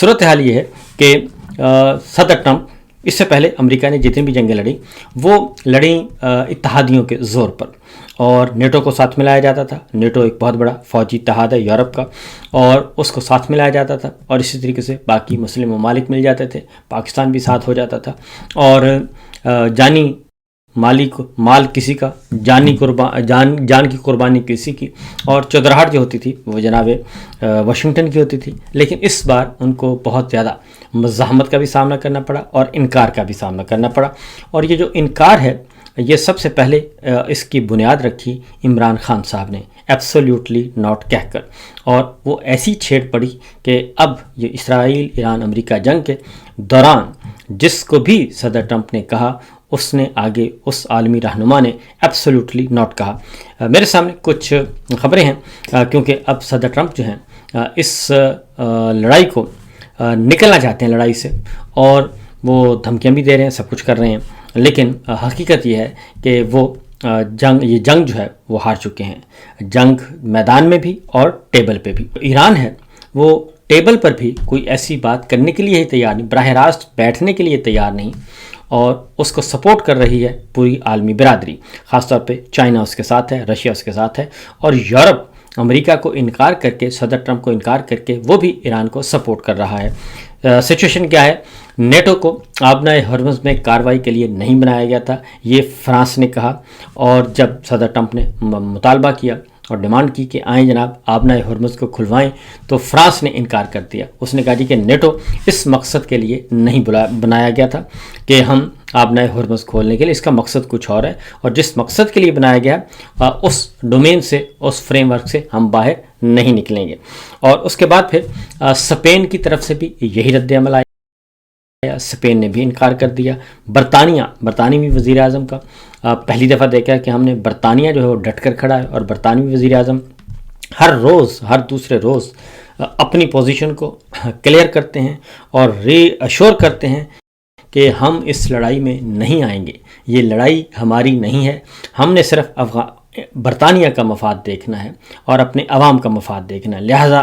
صورتحال یہ ہے کہ صدر ٹرمپ، اس سے پہلے امریکہ نے جتنی بھی جنگیں لڑیں وہ لڑیں اتحادیوں کے زور پر، اور نیٹو کو ساتھ ملایا جاتا تھا۔ نیٹو ایک بہت بڑا فوجی اتحاد ہے یورپ کا، اور اس کو ساتھ ملایا جاتا تھا، اور اسی طریقے سے باقی مسلم ممالک مل جاتے تھے، پاکستان بھی ساتھ ہو جاتا تھا، اور جانی مال کسی کا، جان کی قربانی کسی کی، اور چودراہٹ جو ہوتی تھی وہ جناب واشنگٹن کی ہوتی تھی۔ لیکن اس بار ان کو بہت زیادہ مزاحمت کا بھی سامنا کرنا پڑا اور انکار کا بھی سامنا کرنا پڑا، اور یہ جو انکار ہے یہ سب سے پہلے اس کی بنیاد رکھی عمران خان صاحب نے، ایبسولیوٹلی ناٹ کہہ کر، اور وہ ایسی چھیڑ پڑی کہ اب یہ اسرائیل ایران امریکہ جنگ کے دوران جس کو بھی صدر ٹرمپ نے کہا، اس نے آگے اس عالمی رہنما نے ایبسولیوٹلی ناٹ کہا۔ میرے سامنے کچھ خبریں ہیں، کیونکہ اب صدر ٹرمپ جو ہیں اس لڑائی کو نکلنا چاہتے ہیں لڑائی سے، اور وہ دھمکیاں بھی دے رہے ہیں، سب کچھ کر رہے ہیں، لیکن حقیقت یہ ہے کہ وہ یہ جنگ جو ہے وہ ہار چکے ہیں، جنگ میدان میں بھی اور ٹیبل پہ بھی۔ ایران ہے وہ ٹیبل پر بھی کوئی ایسی بات کرنے کے لیے ہی تیار نہیں، براہ راست بیٹھنے کے لیے تیار نہیں، اور اس کو سپورٹ کر رہی ہے پوری عالمی برادری، خاص طور پہ چائنا اس کے ساتھ ہے، رشیا اس کے ساتھ ہے، اور یورپ امریکہ کو انکار کر کے، صدر ٹرمپ کو انکار کر کے وہ بھی ایران کو سپورٹ کر رہا ہے۔ سچویشن کیا ہے؟ نیٹو کو آبنائے ہرمز میں کارروائی کے لیے نہیں بنایا گیا تھا، یہ فرانس نے کہا، اور جب صدر ٹرمپ نے مطالبہ کیا اور ڈیمانڈ کی کہ آئیں جناب آبنائے ہرمز کو کھلوائیں، تو فرانس نے انکار کر دیا۔ اس نے کہا جی کہ نیٹو اس مقصد کے لیے نہیں بنایا گیا تھا کہ ہم آبنائے ہرمز کھولنے کے لیے، اس کا مقصد کچھ اور ہے، اور جس مقصد کے لیے بنایا گیا اس ڈومین سے، اس فریم ورک سے ہم باہر نہیں نکلیں گے۔ اور اس کے بعد پھر اسپین کی طرف سے بھی یہی رد عمل آیا، اسپین نے بھی انکار کر دیا۔ برطانوی وزیر اعظم کا پہلی دفعہ دیکھا کہ ہم نے برطانیہ جو ہے وہ ڈٹ کر کھڑا ہے، اور برطانوی وزیر اعظم ہر دوسرے روز اپنی پوزیشن کو کلیئر کرتے ہیں اور ری ایشور کرتے ہیں کہ ہم اس لڑائی میں نہیں آئیں گے، یہ لڑائی ہماری نہیں ہے، ہم نے صرف برطانیہ کا مفاد دیکھنا ہے اور اپنے عوام کا مفاد دیکھنا ہے، لہٰذا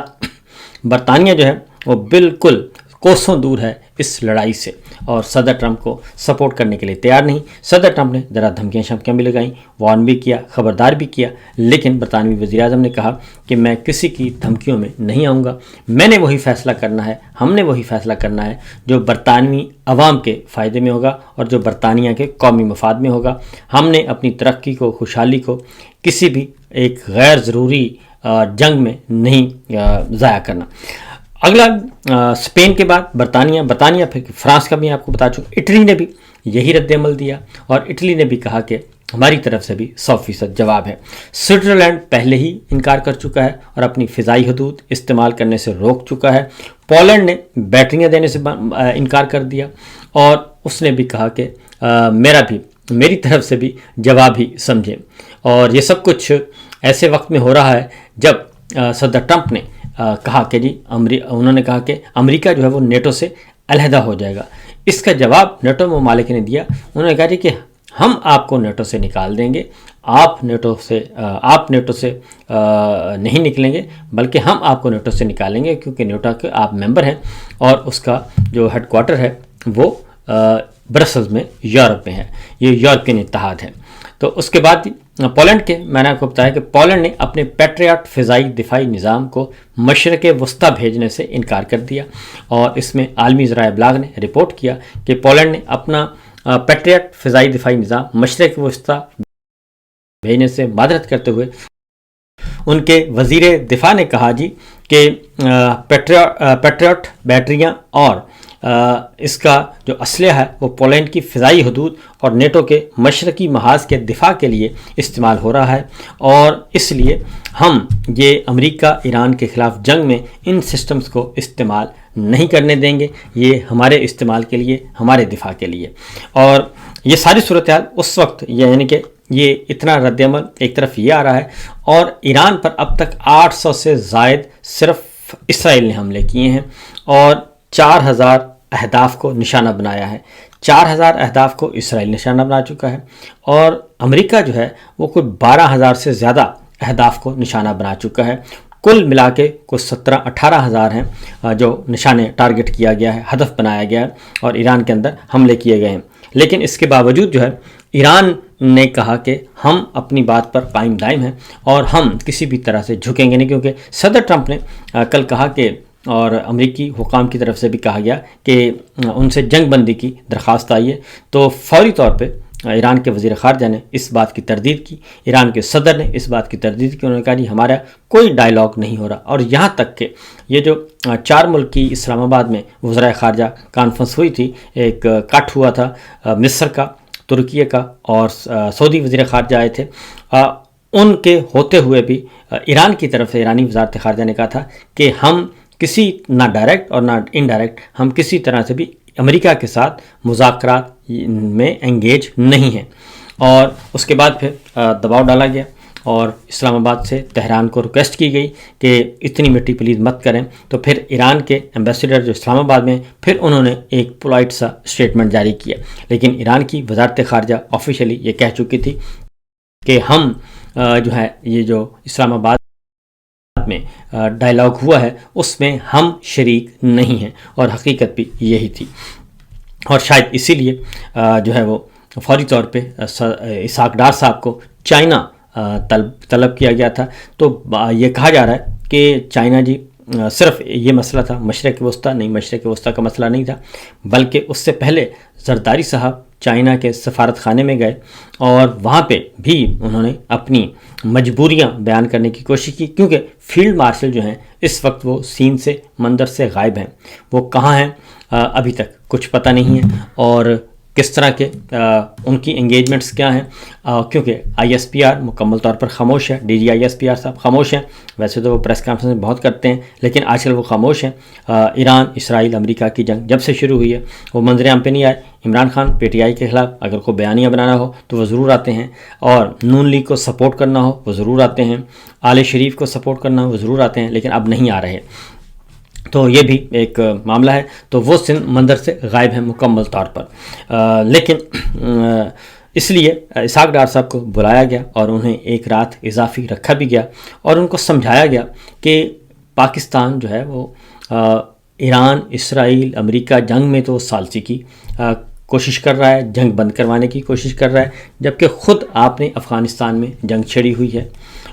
برطانیہ جو ہے وہ بالکل کوسوں دور ہے اس لڑائی سے، اور صدر ٹرمپ کو سپورٹ کرنے کے لیے تیار نہیں۔ صدر ٹرمپ نے ذرا دھمکیاں شمکیاں بھی لگائیں، وارن بھی کیا، خبردار بھی کیا، لیکن برطانوی وزیر اعظم نے کہا کہ میں کسی کی دھمکیوں میں نہیں آؤں گا، میں نے وہی فیصلہ کرنا ہے، ہم نے وہی فیصلہ کرنا ہے جو برطانوی عوام کے فائدے میں ہوگا اور جو برطانیہ کے قومی مفاد میں ہوگا۔ ہم نے اپنی ترقی کو، خوشحالی کو کسی بھی ایک غیر ضروری جنگ میں نہیں ضائع کرنا۔ اگلا اسپین کے بعد برطانیہ پھر فرانس کا بھی آپ کو بتا چکا، اٹلی نے بھی یہی رد عمل دیا، اور اٹلی نے بھی کہا کہ ہماری طرف سے بھی 100% جواب ہے۔ سوئٹزرلینڈ پہلے ہی انکار کر چکا ہے اور اپنی فضائی حدود استعمال کرنے سے روک چکا ہے۔ پولینڈ نے بیٹریاں دینے سے انکار کر دیا، اور اس نے بھی کہا کہ میری طرف سے بھی جواب ہی سمجھیں۔ اور یہ سب کچھ ایسے وقت میں ہو رہا ہے جب صدر ٹرمپ نے کہا کہ جی انہوں نے کہا کہ امریکہ جو ہے وہ نیٹو سے علیحدہ ہو جائے گا۔ اس کا جواب نیٹو ممالک نے دیا، انہوں نے کہا جی کہ ہم آپ کو نیٹو سے نکال دیں گے، آپ نیٹو سے نہیں نکلیں گے، بلکہ ہم آپ کو نیٹو سے نکالیں گے، کیونکہ نیٹو کے آپ ممبر ہیں، اور اس کا جو ہیڈ کوارٹر ہے وہ برسلز میں، یورپ میں ہے، یہ یورپین اتحاد ہے۔ تو اس کے بعد پولینڈ کے، میں نے آپ کو بتایا کہ پولینڈ نے اپنے پیٹریاٹ فضائی دفاعی نظام کو مشرق وسطیٰ بھیجنے سے انکار کر دیا، اور اس میں عالمی ذرائع ابلاغ نے رپورٹ کیا کہ پولینڈ نے اپنا پیٹریاٹ فضائی دفاعی نظام مشرق وسطیٰ بھیجنے سے معذرت کرتے ہوئے ان کے وزیر دفاع نے کہا جی کہ پیٹریاٹ بیٹریاں اور اس کا جو اسلحہ ہے وہ پولینڈ کی فضائی حدود اور نیٹو کے مشرقی محاذ کے دفاع کے لیے استعمال ہو رہا ہے، اور اس لیے ہم یہ امریکہ ایران کے خلاف جنگ میں ان سسٹمز کو استعمال نہیں کرنے دیں گے، یہ ہمارے استعمال کے لیے، ہمارے دفاع کے لیے۔ اور یہ ساری صورتحال اس وقت، یعنی کہ یہ اتنا رد عمل ایک طرف یہ آ رہا ہے، اور ایران پر اب تک 800 سے زائد صرف اسرائیل نے حملے کیے ہیں، اور 4000 اہداف کو نشانہ بنایا ہے، 4000 اہداف کو اسرائیل نشانہ بنا چکا ہے، اور امریکہ جو ہے وہ کوئی 12000 سے زیادہ اہداف کو نشانہ بنا چکا ہے۔ کل ملا کے کچھ 17-18 ہزار ہیں جو نشانے ٹارگٹ کیا گیا ہے، ہدف بنایا گیا ہے اور ایران کے اندر حملے کیے گئے ہیں۔ لیکن اس کے باوجود جو ہے ایران نے کہا کہ ہم اپنی بات پر قائم دائم ہیں اور ہم کسی بھی طرح سے جھکیں گے نہیں، کیونکہ صدر ٹرمپ نے کل کہا کہ، اور امریکی حکام کی طرف سے بھی کہا گیا کہ ان سے جنگ بندی کی درخواست آئی ہے، تو فوری طور پہ ایران کے وزیر خارجہ نے اس بات کی تردید کی، ایران کے صدر نے اس بات کی تردید کی، انہوں نے کہا جی ہمارا کوئی ڈائیلاگ نہیں ہو رہا۔ اور یہاں تک کہ یہ جو 4 ملک کی اسلام آباد میں وزرائے خارجہ کانفرنس ہوئی تھی، ایک کٹ ہوا تھا مصر کا، ترکیہ کا اور سعودی وزیر خارجہ آئے تھے، ان کے ہوتے ہوئے بھی ایران کی طرف سے ایرانی وزارت خارجہ نے کہا تھا کہ ہم کسی نہ ڈائریکٹ اور نہ انڈائریکٹ ہم کسی طرح سے بھی امریکہ کے ساتھ مذاکرات میں انگیج نہیں ہیں۔ اور اس کے بعد پھر دباؤ ڈالا گیا اور اسلام آباد سے تہران کو ریکویسٹ کی گئی کہ اتنی مٹی پلیز مت کریں، تو پھر ایران کے ایمبیسیڈر جو اسلام آباد میں، پھر انہوں نے ایک پولائٹ سا اسٹیٹمنٹ جاری کیا، لیکن ایران کی وزارت خارجہ آفیشلی یہ کہہ چکی تھی کہ ہم جو ہے یہ جو اسلام آباد میں ڈائیلاگ ہوا ہے اس میں ہم شریک نہیں ہیں، اور حقیقت بھی یہی تھی۔ اور شاید اسی لیے جو ہے وہ فوری طور پہ اسحاق ڈار صاحب کو چائنا طلب کیا گیا تھا۔ تو یہ کہا جا رہا ہے کہ چائنا جی صرف یہ مسئلہ تھا مشرق وسطیٰ، نہیں، مشرق وسطیٰ کا مسئلہ نہیں تھا، بلکہ اس سے پہلے زرداری صاحب چائنا کے سفارت خانے میں گئے اور وہاں پہ بھی انہوں نے اپنی مجبوریاں بیان کرنے کی کوشش کی، کیونکہ فیلڈ مارشل جو ہیں اس وقت وہ سین سے منظر سے غائب ہیں، وہ کہاں ہیں ابھی تک کچھ پتہ نہیں ہے، اور کس طرح کے ان کی انگیجمنٹس کیا ہیں، کیونکہ آئی ایس پی آر مکمل طور پر خاموش ہے، D G I S P R صاحب خاموش ہیں، ویسے تو وہ پریس کانفرنس میں بہت کرتے ہیں لیکن آج کل وہ خاموش ہیں۔ ایران اسرائیل امریکہ کی جنگ جب سے شروع ہوئی ہے وہ منظر عام پہ نہیں آئے۔ Imran Khan P T I کے خلاف اگر کوئی بیانیہ بنانا ہو تو وہ ضرور آتے ہیں، اور نون لیگ کو سپورٹ کرنا ہو وہ ضرور آتے ہیں، آل شریف کو سپورٹ کرنا ہو وہ ضرور آتے ہیں، لیکن اب نہیں آ رہے، تو یہ بھی ایک معاملہ ہے۔ تو وہ منظر سے غائب ہیں مکمل طور پر، لیکن اس لیے اسحاق ڈار صاحب کو بلایا گیا اور انہیں ایک رات اضافی رکھا بھی گیا، اور ان کو سمجھایا گیا کہ پاکستان جو ہے وہ ایران اسرائیل امریکہ جنگ میں تو ثالثی کی کوشش کر رہا ہے، جنگ بند کروانے کی کوشش کر رہا ہے، جبکہ خود آپ نے افغانستان میں جنگ چھیڑی ہوئی ہے،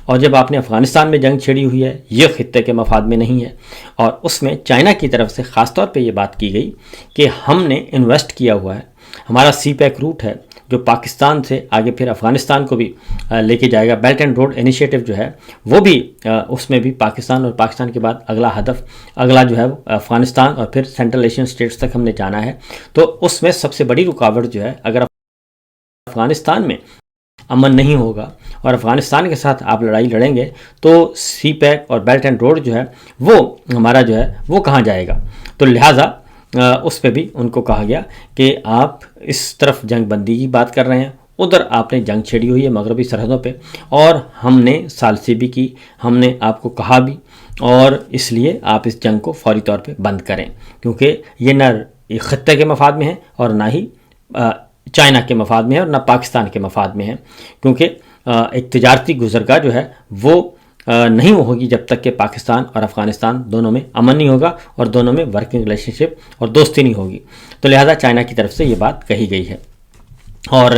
اور جب آپ نے افغانستان میں جنگ چھیڑی ہوئی ہے یہ خطے کے مفاد میں نہیں ہے۔ اور اس میں چائنا کی طرف سے خاص طور پہ یہ بات کی گئی کہ ہم نے انویسٹ کیا ہوا ہے، ہمارا سی پیک روٹ ہے جو پاکستان سے آگے پھر افغانستان کو بھی لے کے جائے گا، بیلٹ اینڈ روڈ انیشیٹو جو ہے وہ بھی اس میں بھی پاکستان، اور پاکستان کے بعد اگلا ہدف اگلا جو ہے وہ افغانستان اور پھر سینٹرل ایشین اسٹیٹس تک ہم نے جانا ہے۔ تو اس میں سب سے بڑی رکاوٹ جو ہے، اگر افغانستان میں امن نہیں ہوگا اور افغانستان کے ساتھ آپ لڑائی لڑیں گے تو سی پیک اور بیلٹ اینڈ روڈ جو ہے وہ ہمارا جو ہے وہ کہاں جائے گا۔ تو لہٰذا اس پہ بھی ان کو کہا گیا کہ آپ اس طرف جنگ بندی کی بات کر رہے ہیں، ادھر آپ نے جنگ چھیڑی ہوئی ہے مغربی سرحدوں پہ، اور ہم نے ثالثی بھی کی، ہم نے آپ کو کہا بھی، اور اس لیے آپ اس جنگ کو فوری طور پہ بند کریں، کیونکہ یہ نہ خطے کے مفاد میں ہے اور نہ ہی چائنا کے مفاد میں ہے اور نہ پاکستان کے مفاد میں ہے، کیونکہ ایک تجارتی گزرگاہ جو ہے وہ نہیں ہوگی جب تک کہ پاکستان اور افغانستان دونوں میں امن نہیں ہوگا اور دونوں میں ورکنگ ریلیشن شپ اور دوستی نہیں ہوگی۔ تو لہٰذا چائنا کی طرف سے یہ بات کہی گئی ہے اور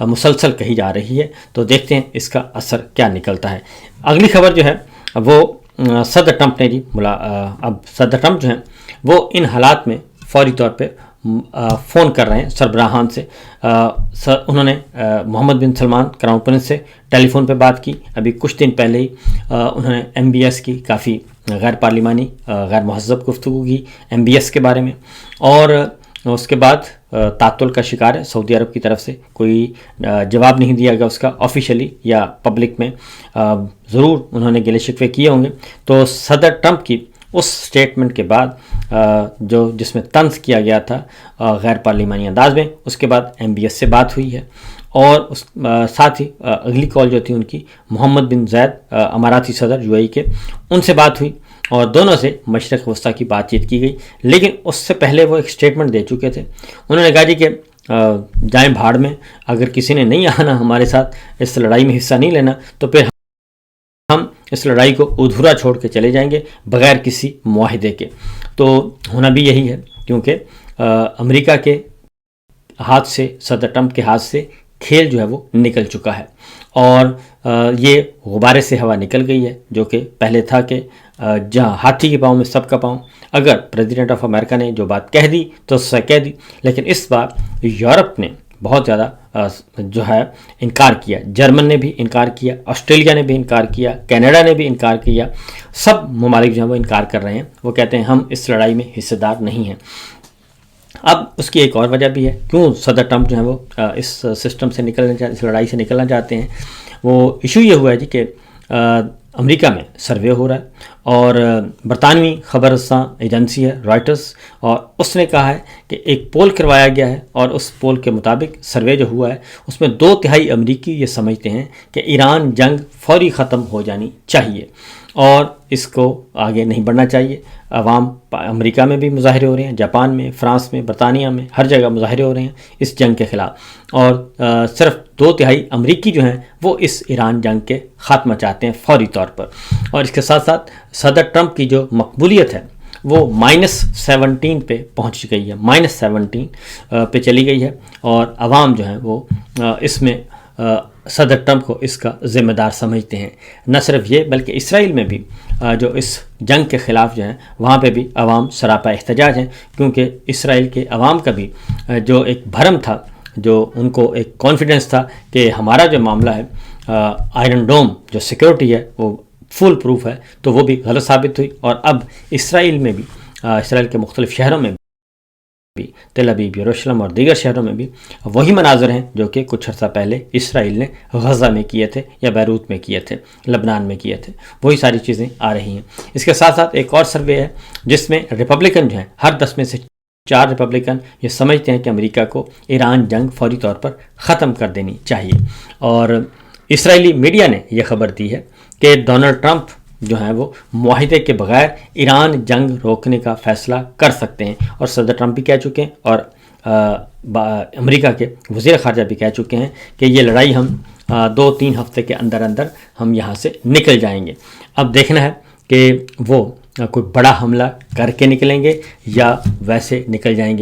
مسلسل کہی جا رہی ہے، تو دیکھتے ہیں اس کا اثر کیا نکلتا ہے۔ اگلی خبر جو ہے وہ صدر ٹرمپ نے اب صدر ٹرمپ جو ہیں وہ ان حالات میں فوری طور پہ فون کر رہے ہیں سربراہان سے۔ انہوں نے محمد بن سلمان کراؤن پرنس سے ٹیلی فون پہ بات کی، ابھی کچھ دن پہلے ہی انہوں نے ایم بی ایس کی کافی غیر پارلیمانی غیر مہذب گفتگو کی ایم بی ایس کے بارے میں، اور اس کے بعد تعطل کا شکار ہے سعودی عرب کی طرف سے، کوئی جواب نہیں دیا گیا اس کا آفیشلی یا پبلک میں، ضرور انہوں نے گلے شکوے کیے ہوں گے۔ تو صدر ٹرمپ کی اس سٹیٹمنٹ کے بعد جس میں طنز کیا گیا تھا غیر پارلیمانی انداز میں، اس کے بعد ایم بی ایس سے بات ہوئی ہے، اور ساتھ ہی اگلی کال جو تھی ان کی محمد بن زید اماراتی صدر یو اے ای کے، ان سے بات ہوئی اور دونوں سے مشرق وسطیٰ کی بات چیت کی گئی۔ لیکن اس سے پہلے وہ ایک سٹیٹمنٹ دے چکے تھے، انہوں نے کہا جی کہ جائیں بھاڑ میں، اگر کسی نے نہیں آنا ہمارے ساتھ اس لڑائی میں حصہ نہیں لینا تو پھر ہم اس لڑائی کو ادھورا چھوڑ کے چلے جائیں گے بغیر کسی معاہدے کے. تو ہونا بھی یہی ہے کیونکہ امریکہ کے ہاتھ سے، صدر ٹرمپ کے ہاتھ سے کھیل جو ہے وہ نکل چکا ہے، اور یہ غبارے سے ہوا نکل گئی ہے، جو کہ پہلے تھا کہ جہاں ہاتھی کے پاؤں میں سب کا پاؤں. اگر پریزیڈنٹ آف امریکہ نے جو بات کہہ دی تو اس سے کہہ دی، لیکن اس بار یورپ نے بہت زیادہ جو ہے انکار کیا. جرمن نے بھی انکار کیا، آسٹریلیا نے بھی انکار کیا، کینیڈا نے بھی انکار کیا. سب ممالک جو ہیں وہ انکار کر رہے ہیں. وہ کہتے ہیں ہم اس لڑائی میں حصے دار نہیں ہیں. اب اس کی ایک اور وجہ بھی ہے کیوں صدر ٹرمپ جو ہیں وہ اس سسٹم سے اس لڑائی سے نکلنا چاہتے ہیں. وہ ایشو یہ ہوا ہے جی کہ امریکہ میں سروے ہو رہا ہے، اور برطانوی خبر رساں ایجنسی ہے رائٹرز، اور اس نے کہا ہے کہ ایک پول کروایا گیا ہے، اور اس پول کے مطابق سروے جو ہوا ہے اس میں 2/3 امریکی یہ سمجھتے ہیں کہ ایران جنگ فوری ختم ہو جانی چاہیے اور اس کو آگے نہیں بڑھنا چاہیے. عوام امریکہ میں بھی مظاہرے ہو رہے ہیں، جاپان میں، فرانس میں، برطانیہ میں، ہر جگہ مظاہرے ہو رہے ہیں اس جنگ کے خلاف، اور صرف 2/3 امریکی جو ہیں وہ اس ایران جنگ کے خاتمہ چاہتے ہیں فوری طور پر. اور اس کے ساتھ ساتھ صدر ٹرمپ کی جو مقبولیت ہے وہ -17 پہ پہنچ گئی ہے، -17 پہ چلی گئی ہے، اور عوام جو ہیں وہ اس میں صدر ٹرمپ کو اس کا ذمہ دار سمجھتے ہیں. نہ صرف یہ بلکہ اسرائیل میں بھی جو اس جنگ کے خلاف جو ہیں وہاں پہ بھی عوام سراپا احتجاج ہیں، کیونکہ اسرائیل کے عوام کا بھی جو ایک بھرم تھا، جو ان کو ایک کانفیڈنس تھا کہ ہمارا جو معاملہ ہے آئرن ڈوم جو سیکورٹی ہے وہ فل پروف ہے، تو وہ بھی غلط ثابت ہوئی. اور اب اسرائیل میں بھی، اسرائیل کے مختلف شہروں میں بھی، تل ابیب، یروشلم اور دیگر شہروں میں بھی وہی مناظر ہیں جو کہ کچھ عرصہ پہلے اسرائیل نے غزہ میں کیے تھے یا بیروت میں کیے تھے، لبنان میں کیے تھے. وہی ساری چیزیں آ رہی ہیں. اس کے ساتھ ساتھ ایک اور سروے ہے جس میں ریپبلکن جو ہیں، ہر 10 میں سے 4 ریپبلکن یہ سمجھتے ہیں کہ امریکہ کو ایران جنگ فوری طور پر ختم کر دینی چاہیے. اور اسرائیلی میڈیا نے یہ خبر دی ہے کہ ڈونلڈ ٹرمپ جو ہیں وہ معاہدے کے بغیر ایران جنگ روکنے کا فیصلہ کر سکتے ہیں، اور صدر ٹرمپ بھی کہہ چکے ہیں، اور امریکہ کے وزیر خارجہ بھی کہہ چکے ہیں کہ یہ لڑائی ہم 2-3 ہفتے کے اندر اندر ہم یہاں سے نکل جائیں گے. اب دیکھنا ہے کہ وہ کوئی بڑا حملہ کر کے نکلیں گے یا ویسے نکل جائیں گے.